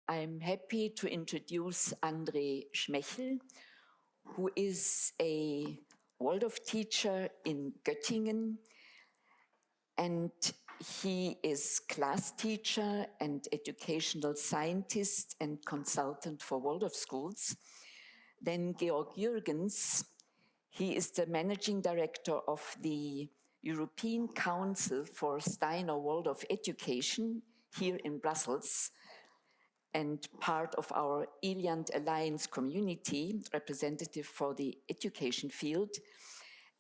I'm happy to introduce André Schmechel, who is a Waldorf teacher in Göttingen, and he is class teacher and educational scientist and consultant for Waldorf schools. Then Georg Jürgens, he is the managing director of the European Council for Steiner Waldorf Education here in Brussels, and part of our ELIANT Alliance community, representative for the education field,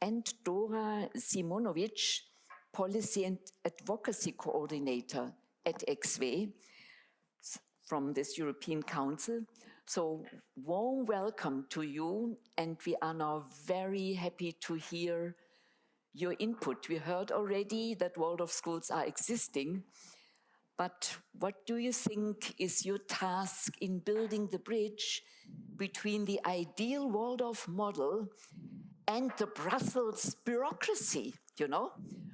and Dora Šimunović, Policy and Advocacy Coordinator at ECSWE from this European Council. So warm welcome to you, and we are now very happy to hear your input. We heard already that Waldorf schools are existing, but what do you think is your task in building the bridge between the ideal Waldorf model and the Brussels bureaucracy? You know,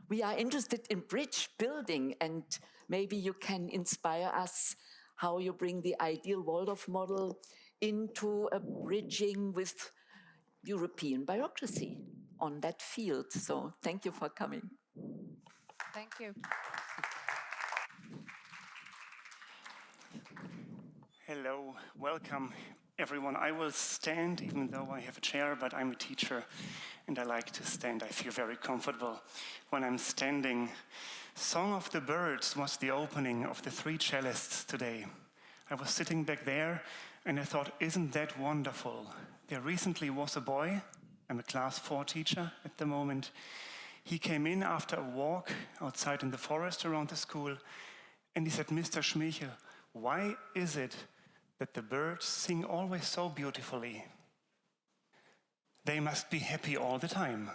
we are interested in bridge building, and maybe you can inspire us how you bring the ideal Waldorf model into a bridging with European bureaucracy on that field. So thank you for coming. Thank you. Hello, welcome everyone. I will stand even though I have a chair, but I'm a teacher and I like to stand. I feel very comfortable when I'm standing. Song of the Birds was the opening of the 3 cellists today. I was sitting back there and I thought, isn't that wonderful? There recently was a boy, I'm a class 4 teacher at the moment. He came in after a walk outside in the forest around the school and he said, Mr. Schmechel, why is it that the birds sing always so beautifully? They must be happy all the time,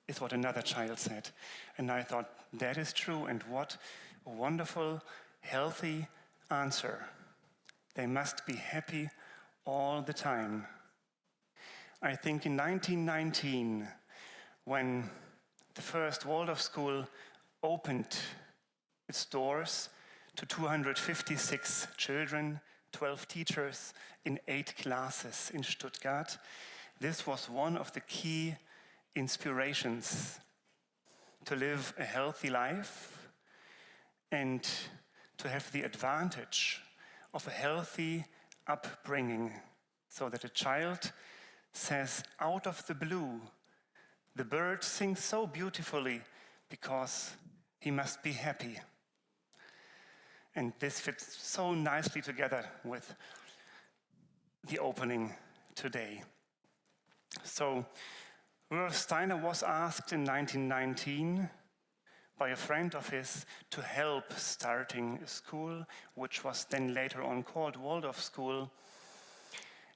is what another child said. And I thought, that is true, and what a wonderful, healthy answer. They must be happy all the time. I think in 1919, when the first Waldorf school opened its doors to 256 children, 12 teachers in 8 classes in Stuttgart, this was one of the key inspirations to live a healthy life and to have the advantage of a healthy upbringing, so that a child says out of the blue, the bird sings so beautifully because he must be happy. And this fits so nicely together with the opening today. So Rudolf Steiner was asked in 1919 by a friend of his to help starting a school, which was then later on called Waldorf School.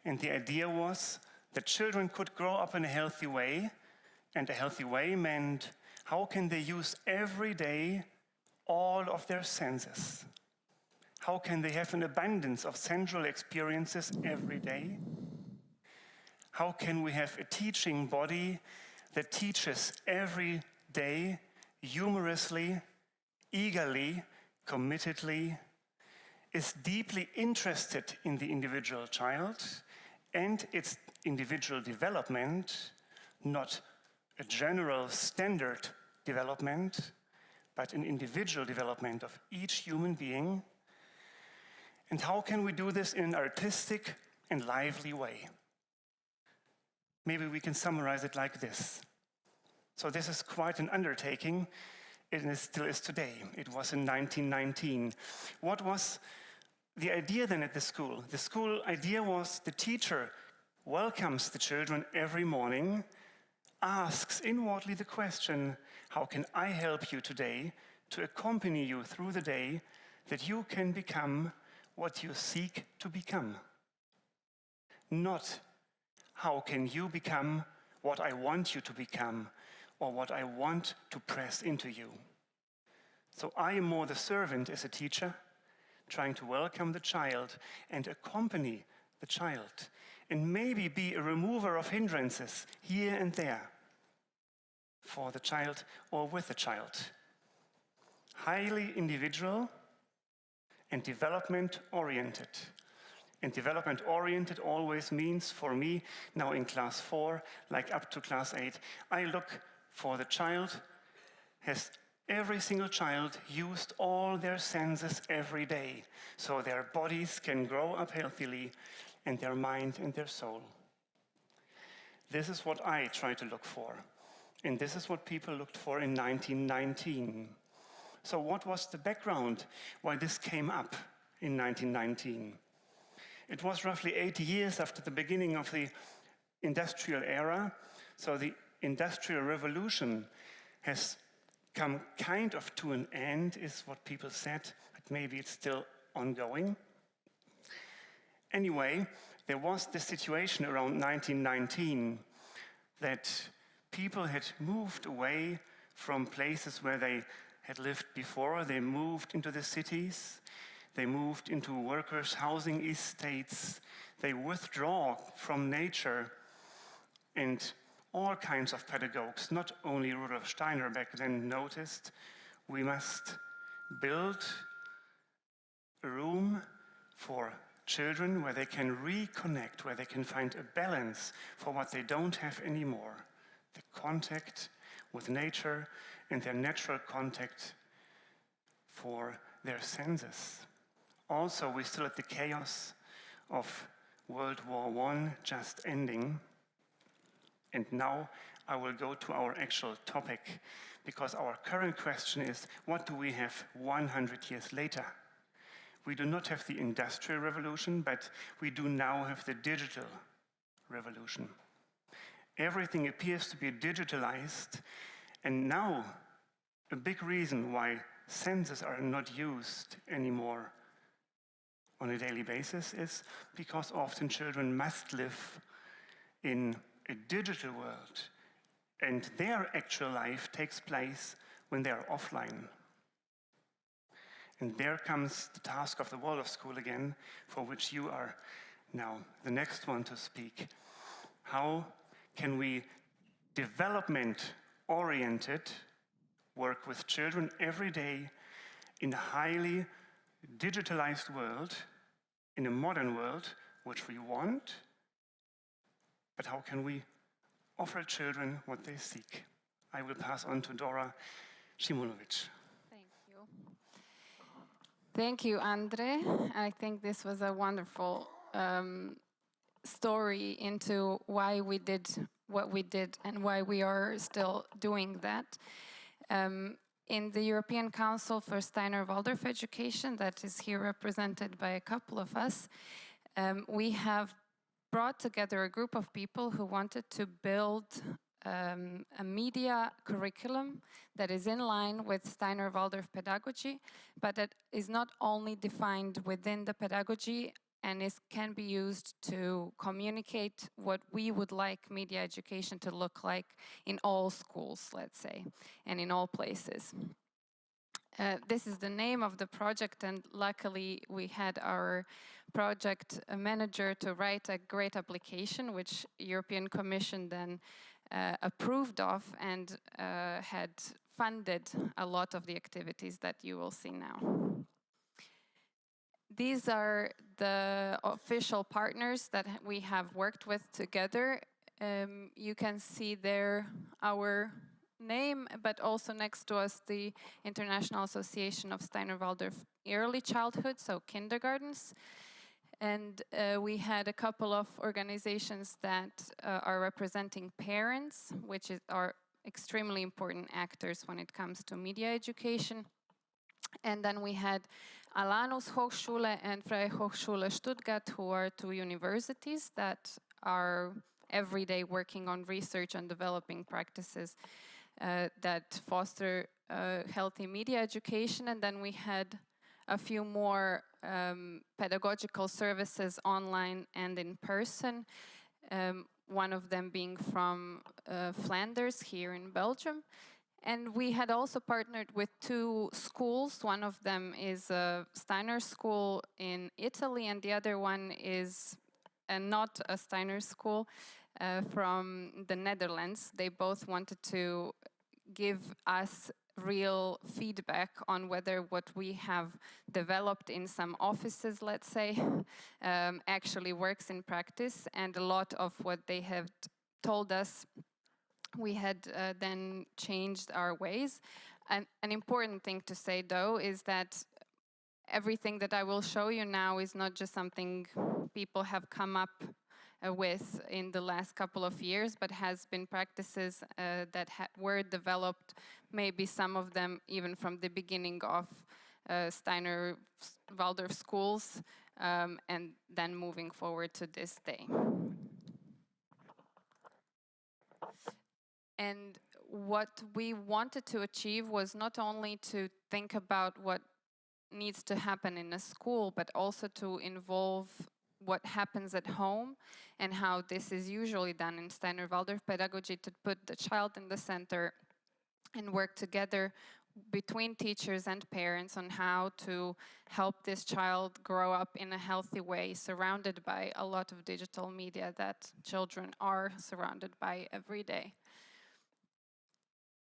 And the idea was that children could grow up in a healthy way, and a healthy way meant how can they use every day all of their senses? How can they have an abundance of sensual experiences every day? How can we have a teaching body that teaches every day, humorously, eagerly, committedly, is deeply interested in the individual child and its individual development, not a general standard development, but an individual development of each human being? And how can we do this in an artistic and lively way? Maybe we can summarize it like this. So this is quite an undertaking, and it still is today. It was in 1919. What was the idea then at the school? The school idea was the teacher welcomes the children every morning, asks inwardly the question, how can I help you today to accompany you through the day that you can become what you seek to become? Not how can you become what I want you to become or what I want to press into you. So I am more the servant as a teacher, trying to welcome the child and accompany the child, and maybe be a remover of hindrances here and there for the child or with the child. Highly individual and development-oriented. And development-oriented always means, for me, now in class 4, like up to class 8, I look for the child. Has every single child used all their senses every day, so their bodies can grow up healthily, and their mind and their soul. This is what I try to look for. And this is what people looked for in 1919. So what was the background why this came up in 1919? It was roughly 80 years after the beginning of the industrial era. So the Industrial Revolution has come kind of to an end, is what people said, but maybe it's still ongoing. Anyway, there was this situation around 1919 that people had moved away from places where they had lived before. They moved into the cities. They moved into workers' housing estates. They withdraw from nature. And all kinds of pedagogues, not only Rudolf Steiner back then, noticed we must build a room for children where they can reconnect, where they can find a balance for what they don't have anymore, the contact with nature and their natural contact for their senses. Also, we're still at the chaos of World War I just ending. And now I will go to our actual topic, because our current question is, what do we have 100 years later? We do not have the Industrial Revolution, but we do now have the digital revolution. Everything appears to be digitalized, and now a big reason why senses are not used anymore on a daily basis is because often children must live in a digital world, and their actual life takes place when they are offline. And there comes the task of the Waldorf School again, for which you are now the next one to speak. How can we development-oriented work with children every day in a highly digitalized world, in a modern world, which we want, but how can we offer children what they seek? I will pass on to Dora Šimunović. Thank you, André. I think this was a wonderful story into why we did what we did and why we are still doing that. In the European Council for Steiner Waldorf Education, that is here represented by a couple of us, we have brought together a group of people who wanted to build a media curriculum that is in line with Steiner Waldorf Pedagogy, but that is not only defined within the pedagogy and can be used to communicate what we would like media education to look like in all schools, let's say, and in all places. This is the name of the project, and luckily we had our project manager to write a great application, which European Commission then approved of and had funded a lot of the activities that you will see now. These are the official partners that we have worked with together. You can see there our name, but also next to us the International Association of Steiner Waldorf Early Childhood, so kindergartens. And we had a couple of organizations that are representing parents, which are extremely important actors when it comes to media education. And then we had Alanus Hochschule and Freie Hochschule Stuttgart, who are two universities that are every day working on research and developing practices that foster healthy media education. And then we had a few more pedagogical services online and in person, one of them being from Flanders here in Belgium. And we had also partnered with two schools. One of them is a Steiner school in Italy, and the other one is not a Steiner school from the Netherlands. They both wanted to give us real feedback on whether what we have developed in some offices, let's say, actually works in practice. And a lot of what they have told us, we had then changed our ways. And an important thing to say, though, is that everything that I will show you now is not just something people have come up with in the last couple of years, but has been practices that were developed, maybe some of them even from the beginning of Steiner Waldorf schools, and then moving forward to this day. And what we wanted to achieve was not only to think about what needs to happen in a school, but also to involve what happens at home and how this is usually done in Steiner Waldorf pedagogy, to put the child in the center and work together between teachers and parents on how to help this child grow up in a healthy way, surrounded by a lot of digital media that children are surrounded by every day.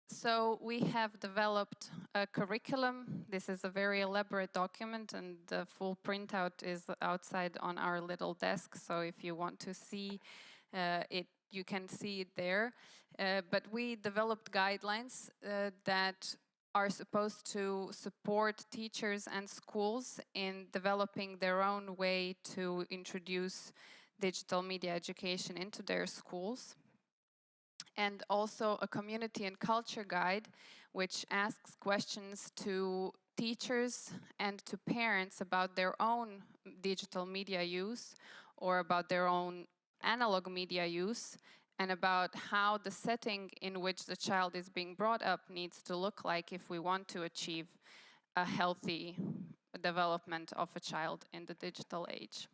So we have developed a curriculum. This is a very elaborate document, and the full printout is outside on our little desk. So if you want to see it, you can see it there. But we developed guidelines that are supposed to support teachers and schools in developing their own way to introduce digital media education into their schools. And also a community and culture guide, which asks questions to teachers and to parents about their own digital media use or about their own analog media use, and about how the setting in which the child is being brought up needs to look like if we want to achieve a healthy development of a child in the digital age.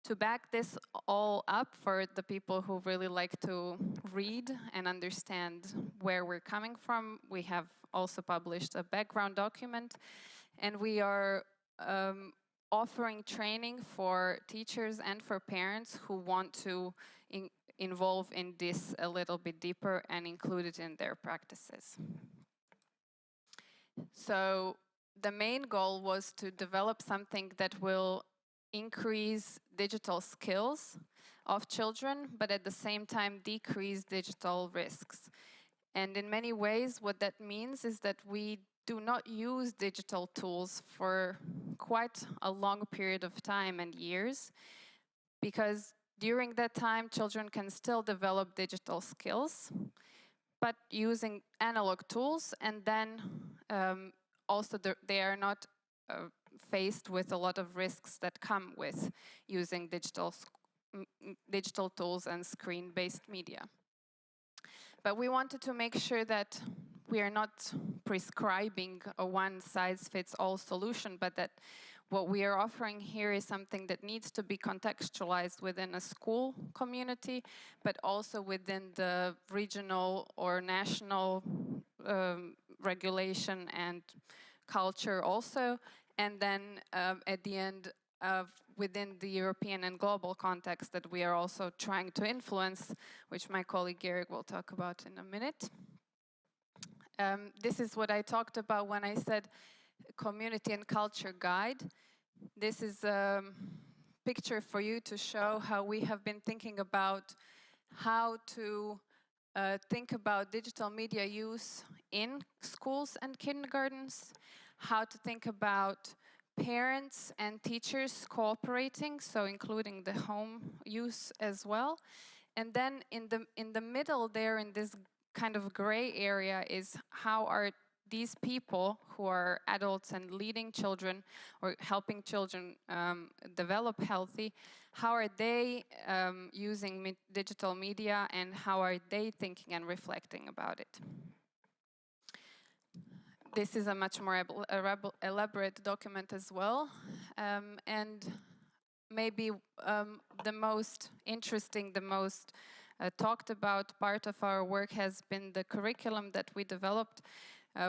To back this all up for the people who really like to read and understand where we're coming from, we have also published a background document, and we are offering training for teachers and for parents who want to involve in this a little bit deeper and include it in their practices. So the main goal was to develop something that will increase digital skills of children, but at the same time decrease digital risks. And in many ways, what that means is that we do not use digital tools for quite a long period of time and years, because during that time, children can still develop digital skills, but using analog tools, and then also they are not faced with a lot of risks that come with using digital tools and screen-based media. But we wanted to make sure that we are not prescribing a one-size-fits-all solution, but that what we are offering here is something that needs to be contextualized within a school community, but also within the regional or national regulation and culture also. And then at the end, within the European and global context that we are also trying to influence, which my colleague Georg will talk about in a minute. This is what I talked about when I said community and culture guide. This is a picture for you to show how we have been thinking about how to think about digital media use in schools and kindergartens, how to think about parents and teachers cooperating, so including the home use as well. And then in the middle there, in this kind of gray area, is how are these people who are adults and leading children or helping children develop healthy, how are they using digital media, and how are they thinking and reflecting about it? This is a much more elaborate document as well. And maybe the most interesting, the most talked about part of our work has been the curriculum that we developed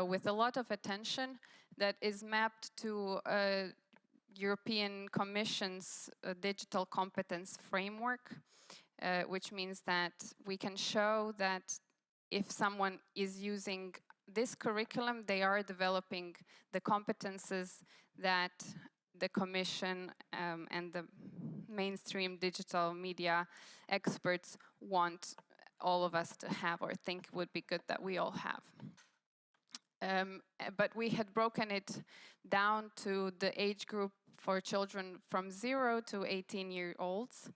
with a lot of attention, that is mapped to European Commission's digital competence framework, which means that we can show that if someone is using this curriculum, they are developing the competences that the Commission and the mainstream digital media experts want all of us to have, or think would be good that we all have. But we had broken it down to the age group for children from 0 to 18-year-olds.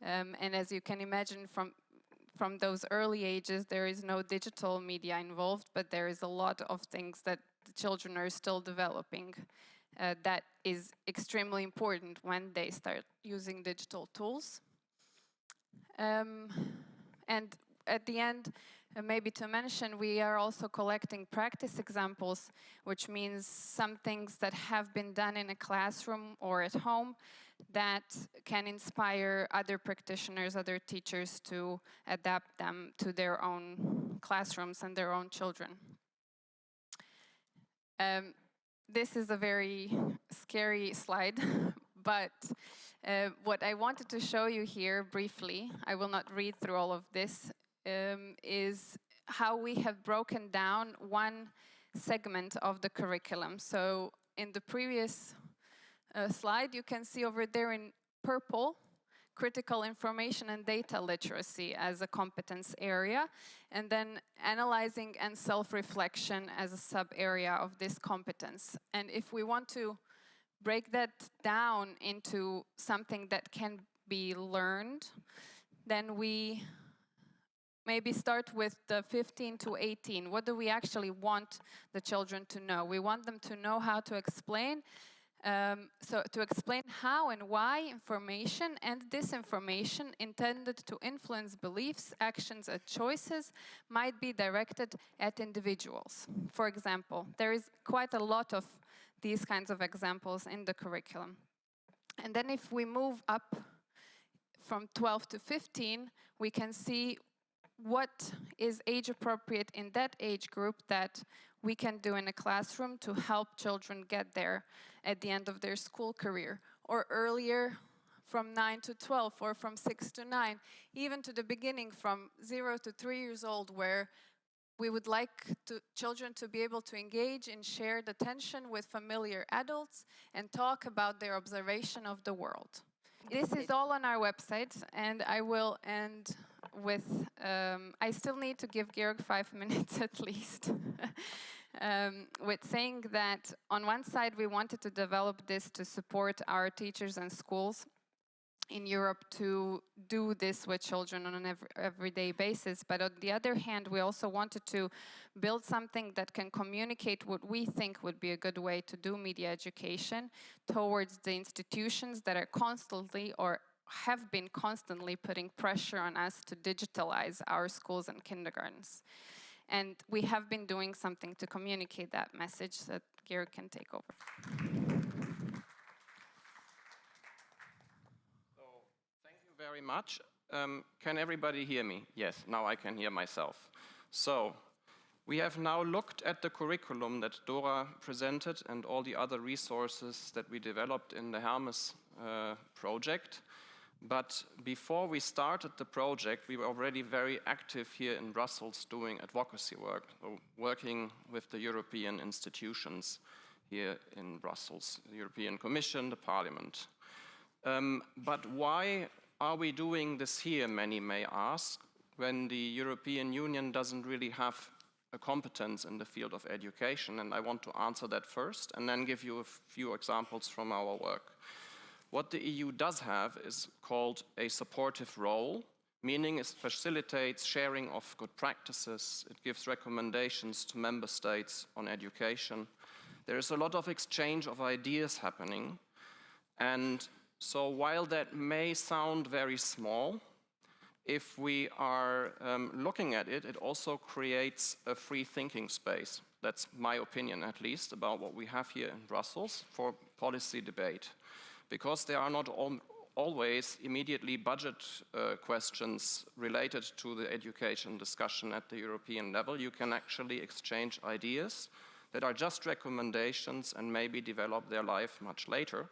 And as you can imagine, from those early ages, there is no digital media involved, but there is a lot of things that the children are still developing that is extremely important when they start using digital tools. And at the end, maybe to mention, we are also collecting practice examples, which means some things that have been done in a classroom or at home that can inspire other practitioners, other teachers to adapt them to their own classrooms and their own children. This is a very scary slide, but what I wanted to show you here briefly, I will not read through all of this, is how we have broken down one segment of the curriculum. So in the previous slide, you can see over there in purple, critical information and data literacy as a competence area, and then analyzing and self-reflection as a sub-area of this competence. And if we want to break that down into something that can be learned, then we maybe start with the 15 to 18. What do we actually want the children to know? We want them to know how to explain, so to explain how and why information and disinformation intended to influence beliefs, actions, and choices might be directed at individuals. For example, there is quite a lot of these kinds of examples in the curriculum. And then if we move up from 12 to 15, we can see what is age appropriate in that age group that we can do in a classroom to help children get there at the end of their school career, or earlier from 9 to 12, or from 6 to 9, even to the beginning from 0 to 3 years old, where we would like children to be able to engage in shared attention with familiar adults and talk about their observation of the world. This is all on our website, and I will end with, I still need to give Georg 5 minutes at least, with saying that on one side we wanted to develop this to support our teachers and schools in Europe to do this with children on an everyday basis. But on the other hand, we also wanted to build something that can communicate what we think would be a good way to do media education towards the institutions that are constantly or have been constantly putting pressure on us to digitalize our schools and kindergartens. And we have been doing something to communicate that message that Georg can take over. Very much. Can everybody hear me? Yes, now I can hear myself. So, we have now looked at the curriculum that Dora presented and all the other resources that we developed in the Hermes project. But before we started the project, we were already very active here in Brussels doing advocacy work, so working with the European institutions here in Brussels, the European Commission, the Parliament. But why are we doing this here, many may ask, when the European Union doesn't really have a competence in the field of education? And I want to answer that first and then give you a few examples from our work. What the EU does have is called a supportive role, meaning it facilitates sharing of good practices, it gives recommendations to member states on education. There is a lot of exchange of ideas happening, and so while that may sound very small, if we are looking at it, it also creates a free thinking space. That's my opinion, at least, about what we have here in Brussels for policy debate. Because there are not always immediately budget questions related to the education discussion at the European level, you can actually exchange ideas that are just recommendations and maybe develop their life much later.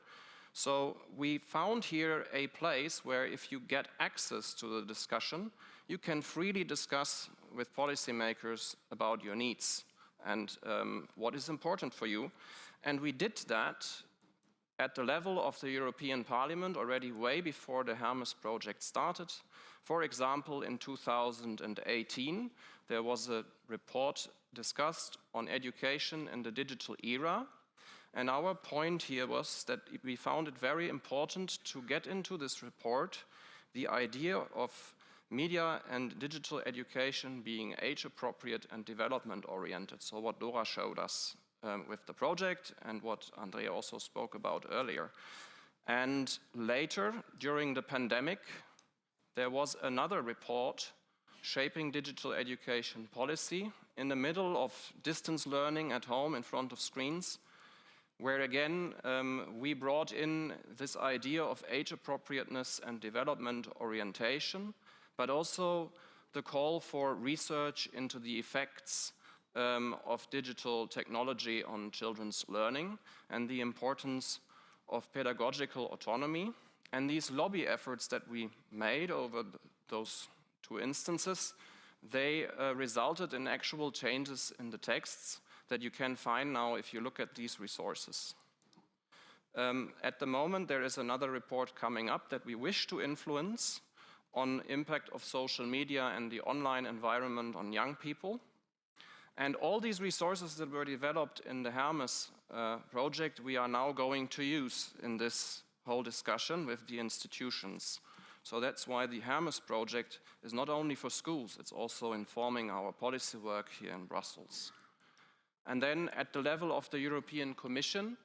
So we found here a place where if you get access to the discussion, you can freely discuss with policymakers about your needs and what is important for you. And we did that at the level of the European Parliament already way before the Hermes project started. For example, in 2018, there was a report discussed on education in the digital era. And our point here was that we found it very important to get into this report the idea of media and digital education being age-appropriate and development-oriented. So what Dora showed us with the project and what André also spoke about earlier. And later, during the pandemic, there was another report, Shaping Digital Education Policy, in the middle of distance learning at home in front of screens, where again we brought in this idea of age appropriateness and development orientation, but also the call for research into the effects of digital technology on children's learning and the importance of pedagogical autonomy. And these lobby efforts that we made over those two instances, they resulted in actual changes in the texts that you can find now if you look at these resources. At the moment, there is another report coming up that we wish to influence on impact of social media and the online environment on young people. And all these resources that were developed in the Hermes project, we are now going to use in this whole discussion with the institutions. So that's why the Hermes project is not only for schools, it's also informing our policy work here in Brussels. And then at the level of the European Commission,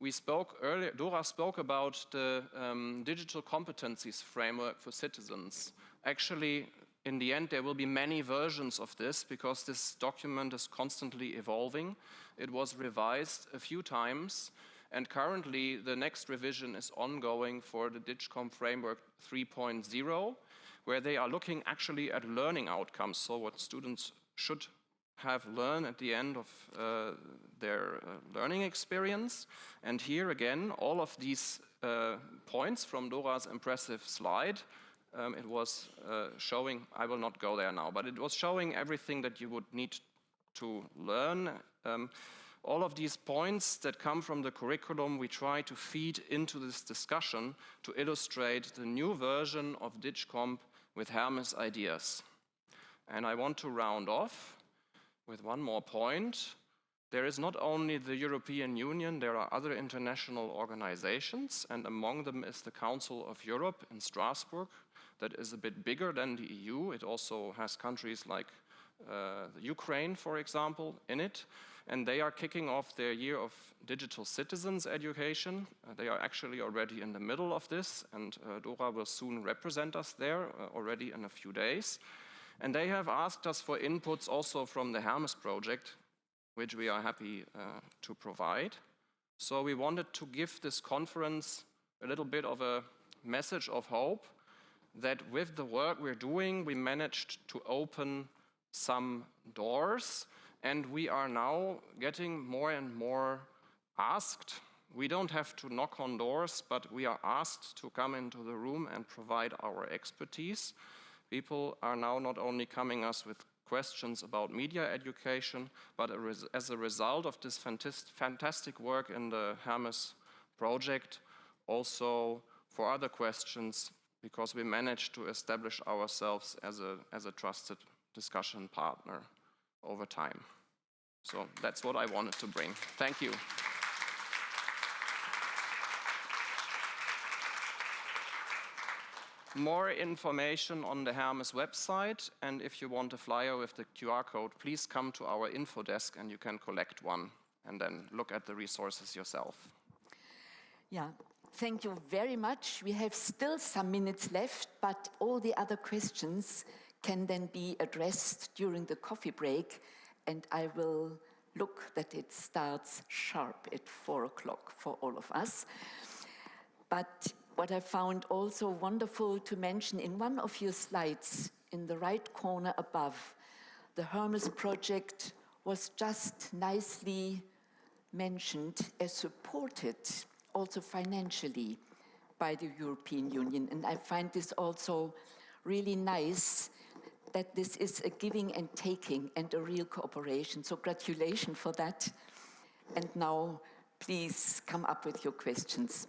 we spoke earlier, Dora spoke about the digital competencies framework for citizens. Actually, in the end, there will be many versions of this because this document is constantly evolving. It was revised a few times, and currently the next revision is ongoing for the DigCom Framework 3.0, where they are looking actually at learning outcomes, so what students should have learned at the end of their learning experience. And here again, all of these points from Dora's impressive slide, it was showing, I will not go there now, but it was showing everything that you would need to learn. All of these points that come from the curriculum, we try to feed into this discussion to illustrate the new version of DigComp with Hermes ideas. And I want to round off with one more point. There is not only the European Union, there are other international organizations, and among them is the Council of Europe in Strasbourg, that is a bit bigger than the EU. It also has countries like the Ukraine, for example, in it. And they are kicking off their year of digital citizens education. They are actually already in the middle of this, and Dora will soon represent us there already in a few days. And they have asked us for inputs also from the Hermes project, which we are happy to provide. So we wanted to give this conference a little bit of a message of hope that with the work we're doing, we managed to open some doors, and we are now getting more and more asked. We don't have to knock on doors, but we are asked to come into the room and provide our expertise. People are now not only coming us with questions about media education, but as a result of this fantastic work in the Hermes project, also for other questions, because we managed to establish ourselves as a trusted discussion partner over time. So that's what I wanted to bring. Thank you. More information on the Hermes website, and if you want a flyer with the QR code, please come to our info desk and you can collect one and then look at the resources yourself. Yeah, thank you very much. We have still some minutes left, but all the other questions can then be addressed during the coffee break, and I will look that it starts sharp at 4 o'clock for all of us. But what I found also wonderful to mention in one of your slides, in the right corner above, the Hermes project was just nicely mentioned as supported also financially by the European Union. And I find this also really nice that this is a giving and taking and a real cooperation. So gratulations for that. And now, please come up with your questions.